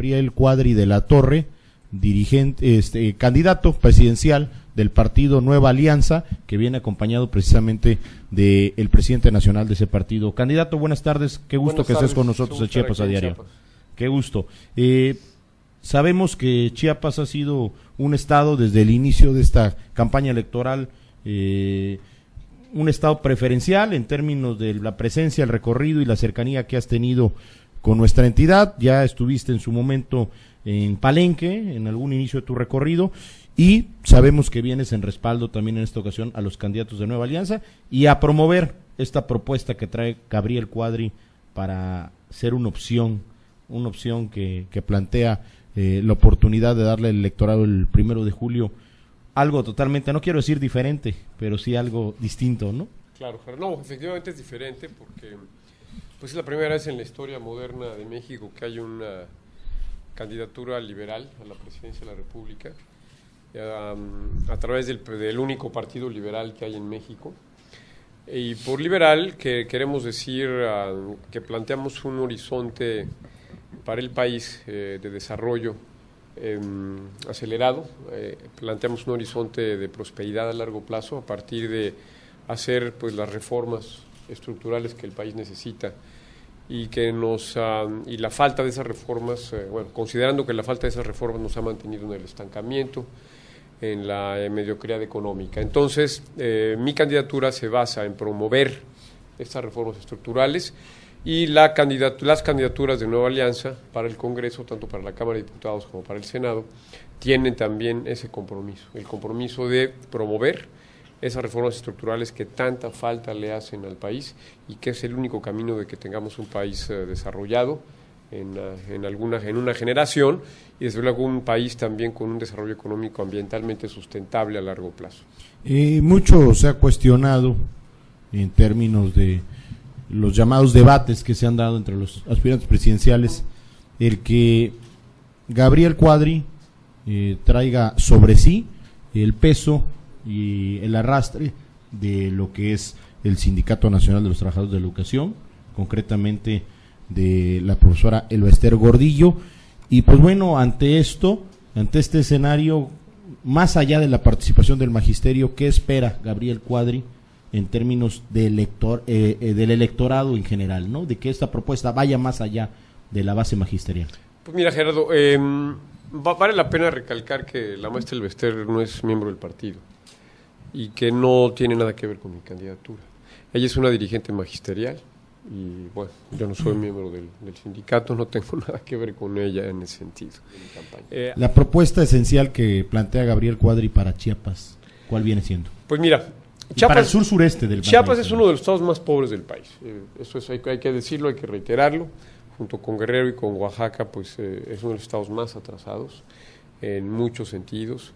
Gabriel Cuadri de la Torre, dirigente, candidato presidencial del partido Nueva Alianza, que viene acompañado precisamente del presidente nacional de ese partido. Candidato, buenas tardes, qué gusto que estés con nosotros en Chiapas a Diario. Qué gusto. Sabemos que Chiapas ha sido un estado desde el inicio de esta campaña electoral, un estado preferencial en términos de la presencia, el recorrido y la cercanía que has tenido con nuestra entidad. Ya estuviste en su momento en Palenque, en algún inicio de tu recorrido, y sabemos que vienes en respaldo también en esta ocasión a los candidatos de Nueva Alianza y a promover esta propuesta que trae Gabriel Cuadri para ser una opción que plantea la oportunidad de darle al electorado el 1 de julio algo totalmente, no quiero decir diferente, pero sí algo distinto, ¿no? Claro, no, efectivamente es diferente porque pues es la primera vez en la historia moderna de México que hay una candidatura liberal a la presidencia de la República a través del único partido liberal que hay en México. Y por liberal que queremos decir que planteamos un horizonte para el país de desarrollo acelerado, planteamos un horizonte de prosperidad a largo plazo a partir de hacer pues las reformas estructurales que el país necesita y que y la falta de esas reformas, considerando que la falta de esas reformas nos ha mantenido en el estancamiento, en la mediocridad económica. Entonces, mi candidatura se basa en promover estas reformas estructurales y las candidaturas de Nueva Alianza para el Congreso, tanto para la Cámara de Diputados como para el Senado, tienen también ese compromiso, el compromiso de promover esas reformas estructurales que tanta falta le hacen al país y que es el único camino de que tengamos un país desarrollado en una generación y desde luego un país también con un desarrollo económico ambientalmente sustentable a largo plazo. Mucho se ha cuestionado en términos de los llamados debates que se han dado entre los aspirantes presidenciales, el que Gabriel Cuadri traiga sobre sí el peso y el arrastre de lo que es el Sindicato Nacional de los Trabajadores de la Educación, concretamente de la profesora Elba Ester Gordillo, y pues bueno, ante este escenario, más allá de la participación del magisterio, ¿qué espera Gabriel Cuadri en términos de del electorado en general, ¿no? De que esta propuesta vaya más allá de la base magisterial. Pues mira, Gerardo, vale la pena recalcar que la maestra Elba Ester no es miembro del partido y que no tiene nada que ver con mi candidatura. Ella es una dirigente magisterial y bueno, yo no soy miembro del sindicato, no tengo nada que ver con ella en ese sentido. La propuesta esencial que plantea Gabriel Cuadri para Chiapas, ¿cuál viene siendo? Pues mira, Chiapas, para el sur sureste del país. Chiapas es uno de los estados más pobres del país, eso hay que decirlo, hay que reiterarlo, junto con Guerrero y con Oaxaca, pues es uno de los estados más atrasados en muchos sentidos,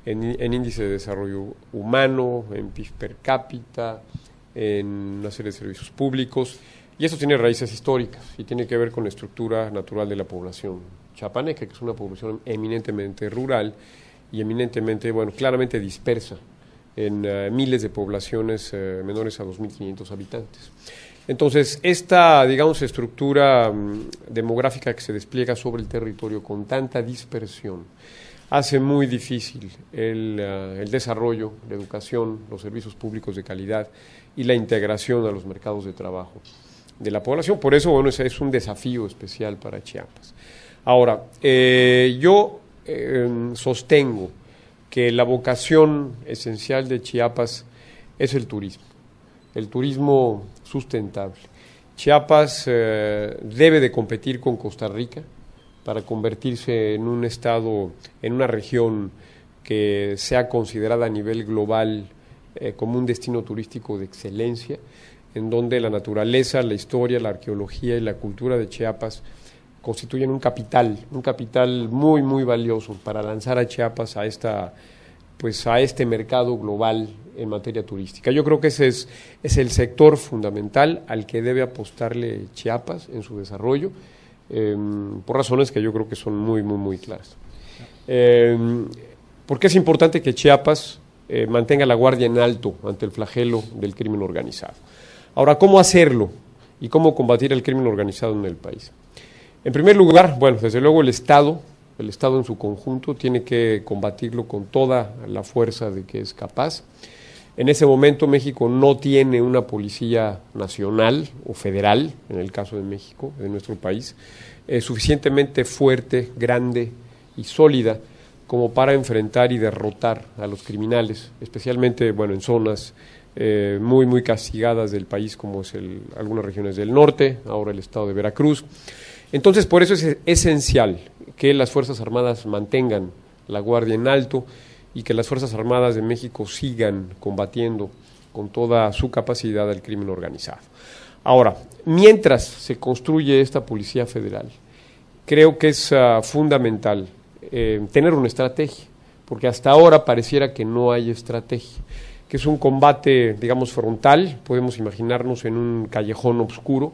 en índice de desarrollo humano, en PIB per cápita, en una serie de servicios públicos, y eso tiene raíces históricas y tiene que ver con la estructura natural de la población chiapaneca, que es una población eminentemente rural y eminentemente, claramente dispersa en miles de poblaciones menores a 2.500 habitantes. Entonces, esta, estructura demográfica que se despliega sobre el territorio con tanta dispersión hace muy difícil el desarrollo, la educación, los servicios públicos de calidad y la integración a los mercados de trabajo de la población. Por eso, ese es un desafío especial para Chiapas. Ahora, yo sostengo que la vocación esencial de Chiapas es el turismo sustentable. Chiapas debe de competir con Costa Rica para convertirse en un estado, en una región que sea considerada a nivel global como un destino turístico de excelencia, en donde la naturaleza, la historia, la arqueología y la cultura de Chiapas constituyen un capital muy, muy valioso para lanzar a Chiapas a este mercado global en materia turística. Yo creo que ese es el sector fundamental al que debe apostarle Chiapas en su desarrollo, por razones que yo creo que son muy, muy, muy claras. Porque es importante que Chiapas mantenga la guardia en alto ante el flagelo del crimen organizado. Ahora, ¿cómo hacerlo y cómo combatir el crimen organizado en el país? En primer lugar, bueno, desde luego el Estado en su conjunto tiene que combatirlo con toda la fuerza de que es capaz. En ese momento México no tiene una policía nacional o federal, en el caso de México, de nuestro país, suficientemente fuerte, grande y sólida como para enfrentar y derrotar a los criminales, especialmente bueno, en zonas muy castigadas del país, como es algunas regiones del norte, ahora el estado de Veracruz. Entonces, por eso es esencial que las Fuerzas Armadas mantengan la guardia en alto y que las Fuerzas Armadas de México sigan combatiendo con toda su capacidad al crimen organizado. Ahora, mientras se construye esta Policía Federal, creo que es fundamental tener una estrategia, porque hasta ahora pareciera que no hay estrategia, que es un combate, digamos, frontal, podemos imaginarnos en un callejón oscuro,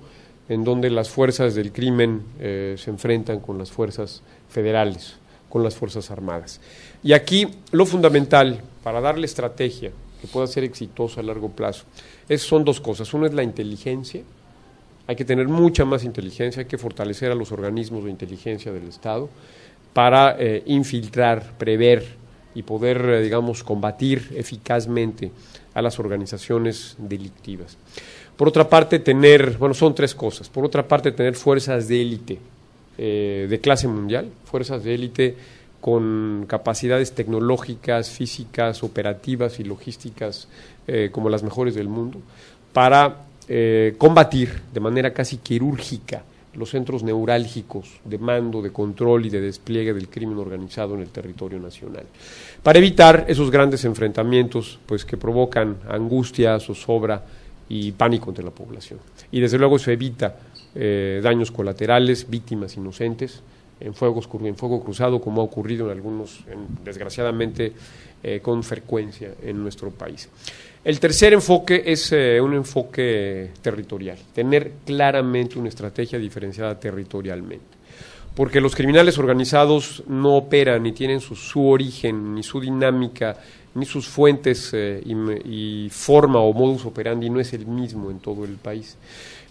en donde las fuerzas del crimen se enfrentan con las fuerzas federales, con las Fuerzas Armadas. Y aquí lo fundamental para darle estrategia que pueda ser exitosa a largo plazo son dos cosas. Una es la inteligencia, hay que tener mucha más inteligencia, hay que fortalecer a los organismos de inteligencia del Estado para infiltrar, prever y poder, digamos, combatir eficazmente a las organizaciones delictivas. Por otra parte, son tres cosas. Por otra parte, tener fuerzas de élite de clase mundial, fuerzas de élite con capacidades tecnológicas, físicas, operativas y logísticas como las mejores del mundo, para combatir de manera casi quirúrgica los centros neurálgicos de mando, de control y de despliegue del crimen organizado en el territorio nacional, para evitar esos grandes enfrentamientos pues, que provocan angustia, zozobra y pánico entre la población. Y desde luego eso evita daños colaterales, víctimas inocentes, en fuego cruzado, como ha ocurrido en algunos, desgraciadamente, con frecuencia en nuestro país. El tercer enfoque es un enfoque territorial, tener claramente una estrategia diferenciada territorialmente, porque los criminales organizados no operan ni tienen su origen, ni su dinámica, ni sus fuentes y forma o modus operandi no es el mismo en todo el país.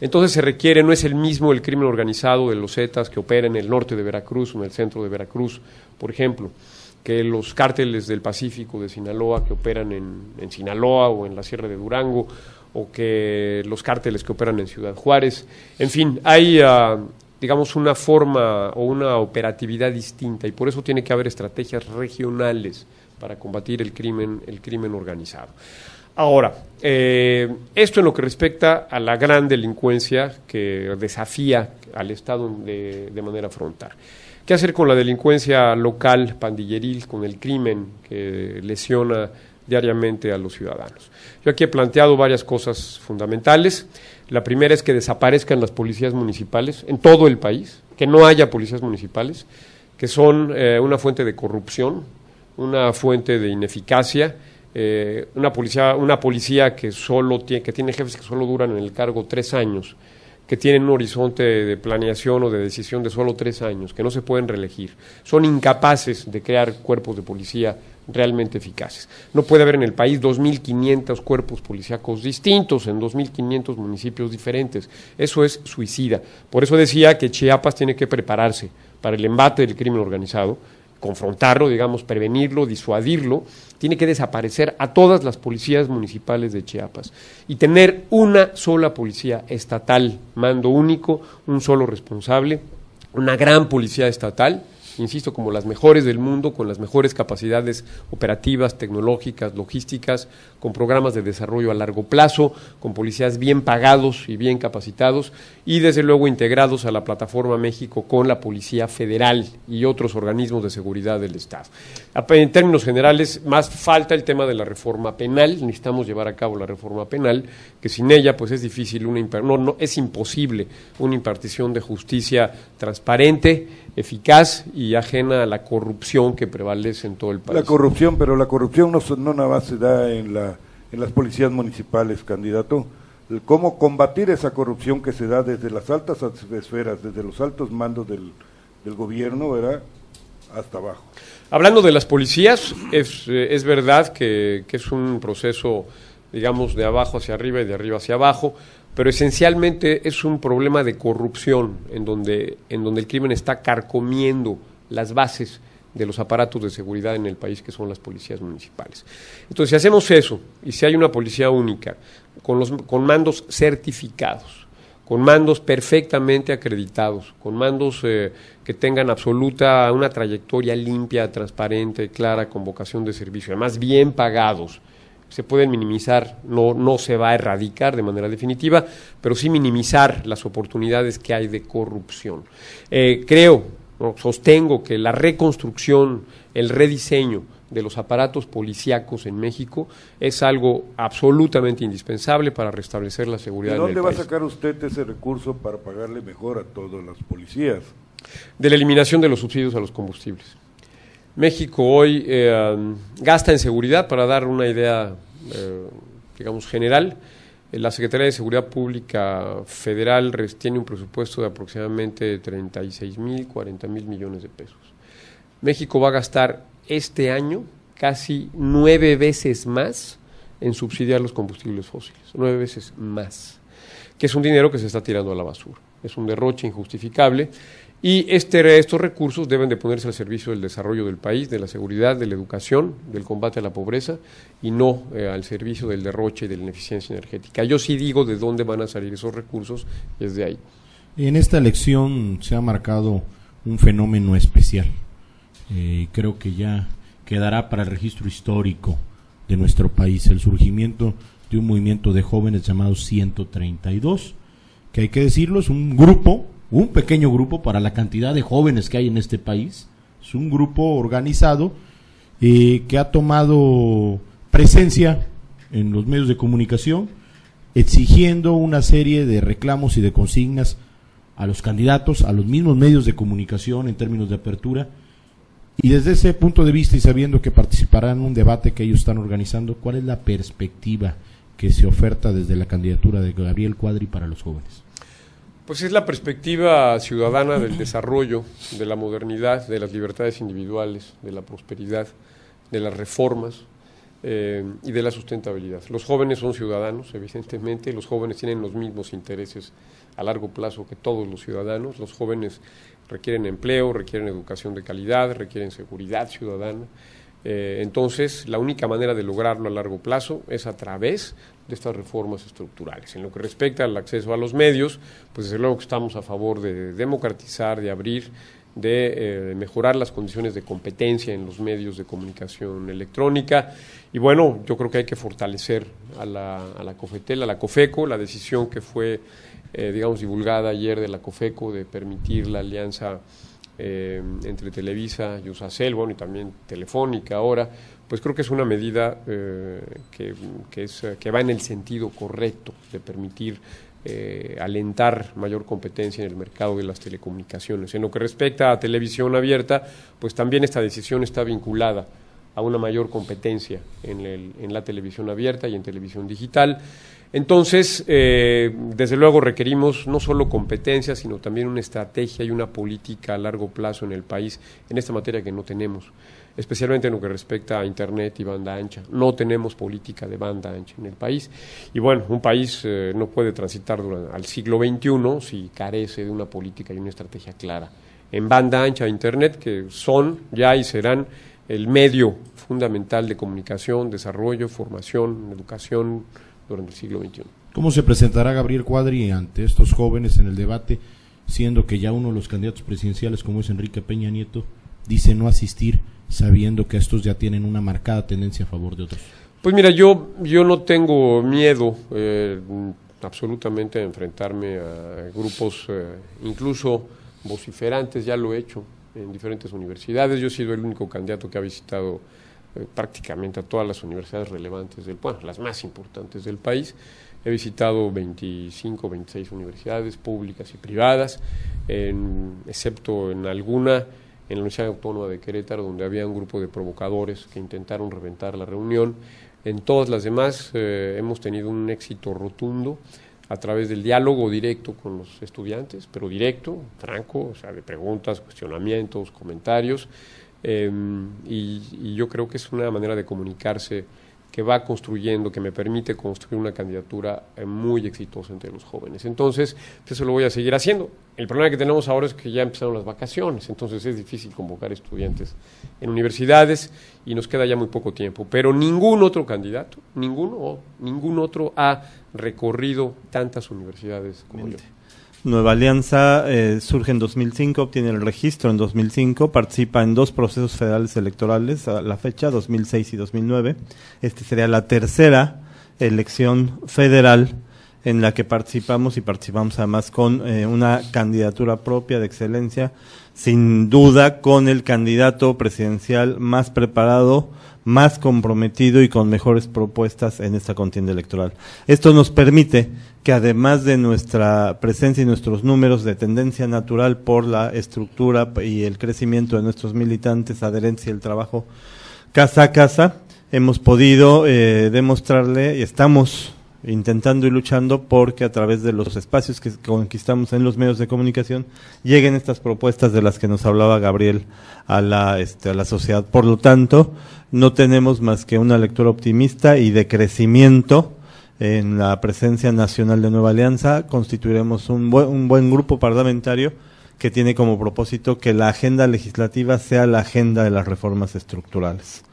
Entonces no es el mismo el crimen organizado de los Zetas que opera en el norte de Veracruz o en el centro de Veracruz, por ejemplo, que los cárteles del Pacífico de Sinaloa que operan en Sinaloa o en la Sierra de Durango, o que los cárteles que operan en Ciudad Juárez. En fin, hay, digamos, una forma o una operatividad distinta y por eso tiene que haber estrategias regionales para combatir el crimen organizado. Ahora, esto en lo que respecta a la gran delincuencia que desafía al Estado de manera frontal. ¿Qué hacer con la delincuencia local, pandilleril, con el crimen que lesiona diariamente a los ciudadanos? Yo aquí he planteado varias cosas fundamentales. La primera es que desaparezcan las policías municipales en todo el país, que no haya policías municipales, que son una fuente de corrupción, una fuente de ineficacia, una policía que tiene jefes que solo duran en el cargo 3 años, que tienen un horizonte de planeación o de decisión de solo 3 años, que no se pueden reelegir, son incapaces de crear cuerpos de policía realmente eficaces. No puede haber en el país 2.500 cuerpos policíacos distintos en 2.500 municipios diferentes. Eso es suicida. Por eso decía que Chiapas tiene que prepararse para el embate del crimen organizado, confrontarlo, digamos, prevenirlo, disuadirlo. Tiene que desaparecer a todas las policías municipales de Chiapas y tener una sola policía estatal, mando único, un solo responsable, una gran policía estatal, insisto, como las mejores del mundo, con las mejores capacidades operativas, tecnológicas, logísticas, con programas de desarrollo a largo plazo, con policías bien pagados y bien capacitados y desde luego integrados a la Plataforma México con la Policía Federal y otros organismos de seguridad del Estado. En términos generales, más falta el tema de la reforma penal, necesitamos llevar a cabo la reforma penal, que sin ella pues es difícil, es imposible una impartición de justicia transparente, eficaz y ajena a la corrupción que prevalece en todo el país. La corrupción no nada más se da en las policías municipales, candidato. ¿Cómo combatir esa corrupción que se da desde las altas esferas, desde los altos mandos del gobierno, ¿verdad?, hasta abajo? Hablando de las policías, es verdad que es un proceso, digamos, de abajo hacia arriba y de arriba hacia abajo, pero esencialmente es un problema de corrupción en donde el crimen está carcomiendo las bases de los aparatos de seguridad en el país, que son las policías municipales. Entonces, si hacemos eso, y si hay una policía única, con mandos certificados, con mandos perfectamente acreditados, con mandos que tengan una trayectoria limpia, transparente, clara, con vocación de servicio, además bien pagados, se pueden minimizar, no se va a erradicar de manera definitiva, pero sí minimizar las oportunidades que hay de corrupción. Sostengo que la reconstrucción, el rediseño de los aparatos policíacos en México es algo absolutamente indispensable para restablecer la seguridad en el país. ¿De dónde va a sacar usted ese recurso para pagarle mejor a todas las policías? De la eliminación de los subsidios a los combustibles. México hoy gasta en seguridad, para dar una idea, digamos, general. La Secretaría de Seguridad Pública Federal tiene un presupuesto de aproximadamente 36,000, 40,000 millones de pesos. México va a gastar este año casi 9 veces más en subsidiar los combustibles fósiles, 9 veces más, que es un dinero que se está tirando a la basura. Es un derroche injustificable y estos recursos deben de ponerse al servicio del desarrollo del país, de la seguridad, de la educación, del combate a la pobreza y no al servicio del derroche y de la ineficiencia energética. Yo sí digo de dónde van a salir esos recursos y es de ahí. En esta elección se ha marcado un fenómeno especial. Creo que ya quedará para el registro histórico de nuestro país el surgimiento de un movimiento de jóvenes llamado 132, que hay que decirlo, es un grupo, un pequeño grupo para la cantidad de jóvenes que hay en este país. Es un grupo organizado que ha tomado presencia en los medios de comunicación, exigiendo una serie de reclamos y de consignas a los candidatos, a los mismos medios de comunicación en términos de apertura. Y desde ese punto de vista y sabiendo que participarán en un debate que ellos están organizando, ¿cuál es la perspectiva que se oferta desde la candidatura de Gabriel Cuadri para los jóvenes? Pues es la perspectiva ciudadana del desarrollo, de la modernidad, de las libertades individuales, de la prosperidad, de las reformas y de la sustentabilidad. Los jóvenes son ciudadanos, evidentemente, los jóvenes tienen los mismos intereses a largo plazo que todos los ciudadanos. Los jóvenes requieren empleo, requieren educación de calidad, requieren seguridad ciudadana. Entonces, la única manera de lograrlo a largo plazo es a través de estas reformas estructurales. En lo que respecta al acceso a los medios, pues desde luego que estamos a favor de democratizar, de abrir, de mejorar las condiciones de competencia en los medios de comunicación electrónica. Y bueno, yo creo que hay que fortalecer a la COFETEL, a la COFECO, la decisión que fue divulgada ayer de la COFECO de permitir la alianza entre Televisa y Usacell, y también Telefónica ahora, pues creo que es una medida que va en el sentido correcto de permitir alentar mayor competencia en el mercado de las telecomunicaciones. En lo que respecta a televisión abierta, pues también esta decisión está vinculada a una mayor competencia en la televisión abierta y en televisión digital. Entonces, desde luego requerimos no solo competencia, sino también una estrategia y una política a largo plazo en el país en esta materia que no tenemos, especialmente en lo que respecta a Internet y banda ancha. No tenemos política de banda ancha en el país. Y bueno, un país no puede transitar al siglo XXI si carece de una política y una estrategia clara en banda ancha e Internet, que son ya y serán el medio fundamental de comunicación, desarrollo, formación, educación durante el siglo XXI. ¿Cómo se presentará Gabriel Cuadri ante estos jóvenes en el debate, siendo que ya uno de los candidatos presidenciales, como es Enrique Peña Nieto, dice no asistir, sabiendo que estos ya tienen una marcada tendencia a favor de otros? Pues mira, yo no tengo miedo absolutamente a enfrentarme a grupos incluso vociferantes, ya lo he hecho en diferentes universidades. Yo he sido el único candidato que ha visitado prácticamente a todas las universidades relevantes las más importantes del país. He visitado 25, 26 universidades públicas y privadas, excepto en alguna, en la Universidad Autónoma de Querétaro, donde había un grupo de provocadores que intentaron reventar la reunión. En todas las demás hemos tenido un éxito rotundo a través del diálogo directo con los estudiantes, pero directo, franco, o sea, de preguntas, cuestionamientos, comentarios. Y yo creo que es una manera de comunicarse que va construyendo, que me permite construir una candidatura muy exitosa entre los jóvenes. Entonces, eso lo voy a seguir haciendo. El problema que tenemos ahora es que ya empezaron las vacaciones, entonces es difícil convocar estudiantes en universidades y nos queda ya muy poco tiempo. Pero ningún otro candidato, ningún otro ha recorrido tantas universidades como yo. Nueva Alianza surge en 2005, obtiene el registro en 2005, participa en 2 procesos federales electorales a la fecha, 2006 y 2009. Este sería la tercera elección federal en la que participamos, y participamos además con una candidatura propia de excelencia, sin duda con el candidato presidencial más preparado, más comprometido y con mejores propuestas en esta contienda electoral. Esto nos permite que, además de nuestra presencia y nuestros números de tendencia natural por la estructura y el crecimiento de nuestros militantes, adherencia y el trabajo casa a casa, hemos podido demostrarle, y estamos intentando y luchando porque a través de los espacios que conquistamos en los medios de comunicación lleguen estas propuestas de las que nos hablaba Gabriel a la sociedad. Por lo tanto, no tenemos más que una lectura optimista y de crecimiento en la presencia nacional de Nueva Alianza. Constituiremos un buen grupo parlamentario que tiene como propósito que la agenda legislativa sea la agenda de las reformas estructurales.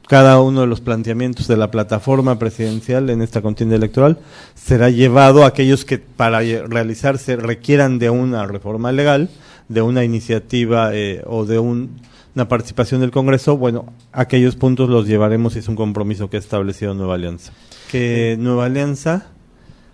Cada uno de los planteamientos de la plataforma presidencial en esta contienda electoral será llevado a aquellos que para realizarse requieran de una reforma legal, de una iniciativa o de una participación del Congreso. Bueno, aquellos puntos los llevaremos y es un compromiso que ha establecido Nueva Alianza. Que Nueva Alianza,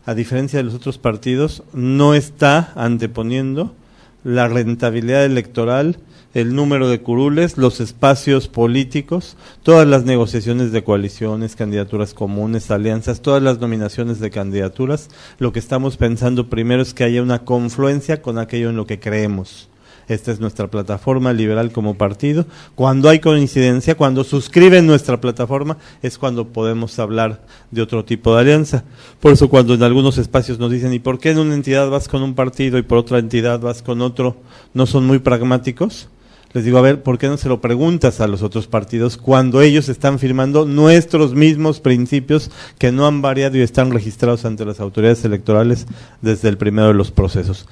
a diferencia de los otros partidos, no está anteponiendo la rentabilidad electoral, el número de curules, los espacios políticos, todas las negociaciones de coaliciones, candidaturas comunes, alianzas, todas las nominaciones de candidaturas. Lo que estamos pensando primero es que haya una confluencia con aquello en lo que creemos. Esta es nuestra plataforma liberal como partido. Cuando hay coincidencia, cuando suscriben nuestra plataforma, es cuando podemos hablar de otro tipo de alianza. Por eso cuando en algunos espacios nos dicen, ¿y por qué en una entidad vas con un partido y por otra entidad vas con otro? ¿No son muy pragmáticos? Les digo, a ver, ¿por qué no se lo preguntas a los otros partidos cuando ellos están firmando nuestros mismos principios que no han variado y están registrados ante las autoridades electorales desde el primero de los procesos?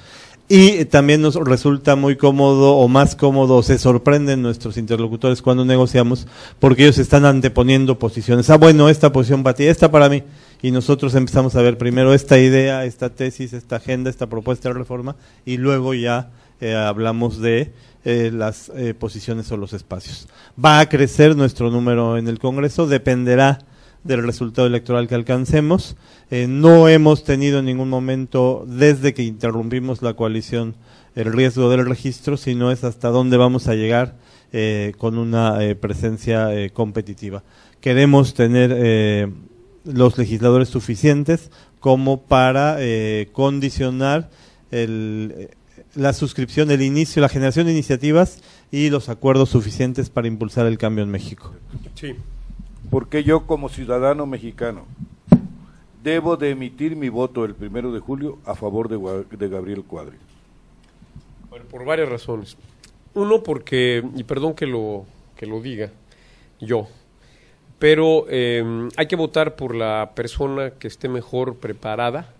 Y también nos resulta muy cómodo o más cómodo, se sorprenden nuestros interlocutores cuando negociamos, porque ellos están anteponiendo posiciones. Bueno, esta posición para ti, esta para mí. Y nosotros empezamos a ver primero esta idea, esta tesis, esta agenda, esta propuesta de reforma, y luego ya hablamos de las posiciones o los espacios. Va a crecer nuestro número en el Congreso, dependerá del resultado electoral que alcancemos. No hemos tenido en ningún momento, desde que interrumpimos la coalición, el riesgo del registro, sino es hasta dónde vamos a llegar con una presencia competitiva. Queremos tener los legisladores suficientes como para condicionar la suscripción, el inicio, la generación de iniciativas y los acuerdos suficientes para impulsar el cambio en México. Sí. Porque yo, como ciudadano mexicano, debo de emitir mi voto el 1 de julio a favor de Gabriel Cuadri. Bueno, por varias razones. Uno, porque, y perdón que lo diga yo, pero hay que votar por la persona que esté mejor preparada,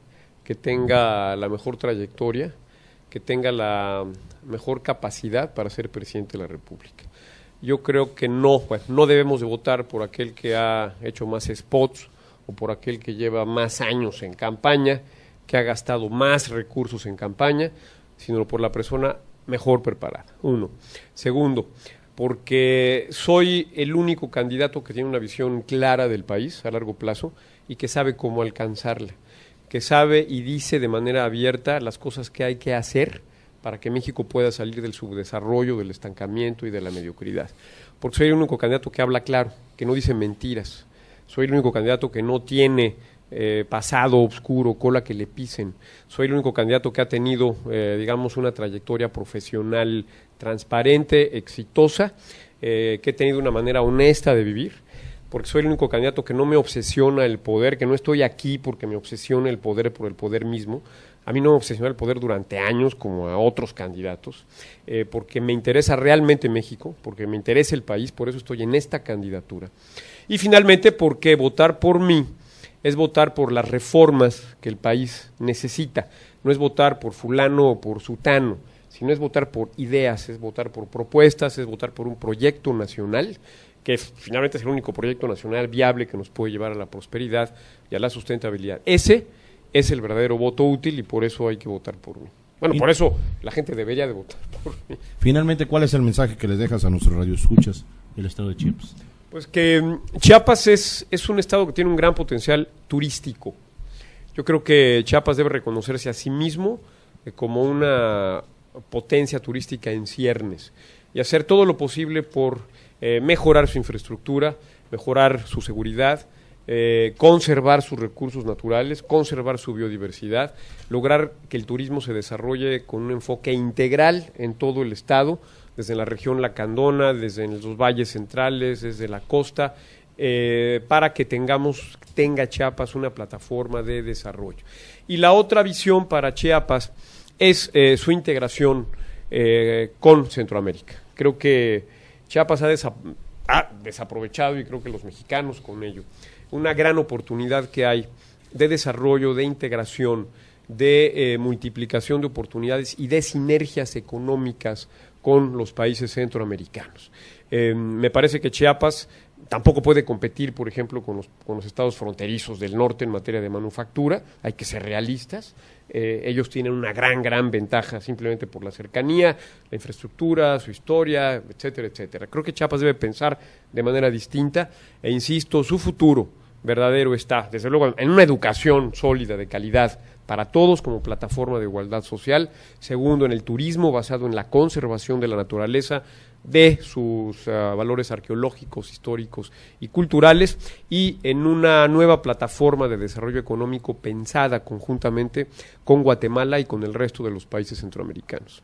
que tenga la mejor trayectoria, que tenga la mejor capacidad para ser presidente de la República. Yo creo que no debemos de votar por aquel que ha hecho más spots o por aquel que lleva más años en campaña, que ha gastado más recursos en campaña, sino por la persona mejor preparada. Uno. Segundo, porque soy el único candidato que tiene una visión clara del país a largo plazo y que sabe cómo alcanzarla, que sabe y dice de manera abierta las cosas que hay que hacer para que México pueda salir del subdesarrollo, del estancamiento y de la mediocridad. Porque soy el único candidato que habla claro, que no dice mentiras. Soy el único candidato que no tiene pasado oscuro, cola que le pisen. Soy el único candidato que ha tenido, digamos, una trayectoria profesional transparente, exitosa, que he tenido una manera honesta de vivir, porque soy el único candidato que no me obsesiona el poder, que no estoy aquí porque me obsesiona el poder por el poder mismo. A mí no me obsesiona el poder durante años como a otros candidatos, porque me interesa realmente México, porque me interesa el país, por eso estoy en esta candidatura. Y finalmente, porque votar por mí es votar por las reformas que el país necesita. No es votar por fulano o por sutano, sino es votar por ideas, es votar por propuestas, es votar por un proyecto nacional, que finalmente es el único proyecto nacional viable que nos puede llevar a la prosperidad y a la sustentabilidad. Ese es el verdadero voto útil y por eso hay que votar por mí. Bueno, por eso la gente debería de votar por mí. Finalmente, ¿cuál es el mensaje que les dejas a nuestros radioescuchas del estado de Chiapas? Pues que Chiapas es un estado que tiene un gran potencial turístico. Yo creo que Chiapas debe reconocerse a sí mismo como una potencia turística en ciernes y hacer todo lo posible por mejorar su infraestructura, mejorar su seguridad, conservar sus recursos naturales, conservar su biodiversidad, lograr que el turismo se desarrolle con un enfoque integral en todo el estado, desde la región lacandona, desde los valles centrales, desde la costa, para que tenga Chiapas una plataforma de desarrollo. Y la otra visión para Chiapas es su integración con Centroamérica. Creo que Chiapas ha desaprovechado, y creo que los mexicanos con ello, una gran oportunidad que hay de desarrollo, de integración, de multiplicación de oportunidades y de sinergias económicas con los países centroamericanos. Me parece que Chiapas tampoco puede competir, por ejemplo, con los estados fronterizos del norte en materia de manufactura. Hay que ser realistas. Ellos tienen una gran ventaja simplemente por la cercanía, la infraestructura, su historia, etcétera, etcétera. Creo que Chiapas debe pensar de manera distinta e insisto, su futuro verdadero está, desde luego, en una educación sólida de calidad para todos como plataforma de igualdad social. Segundo, en el turismo basado en la conservación de la naturaleza, de sus valores arqueológicos, históricos y culturales, y en una nueva plataforma de desarrollo económico pensada conjuntamente con Guatemala y con el resto de los países centroamericanos.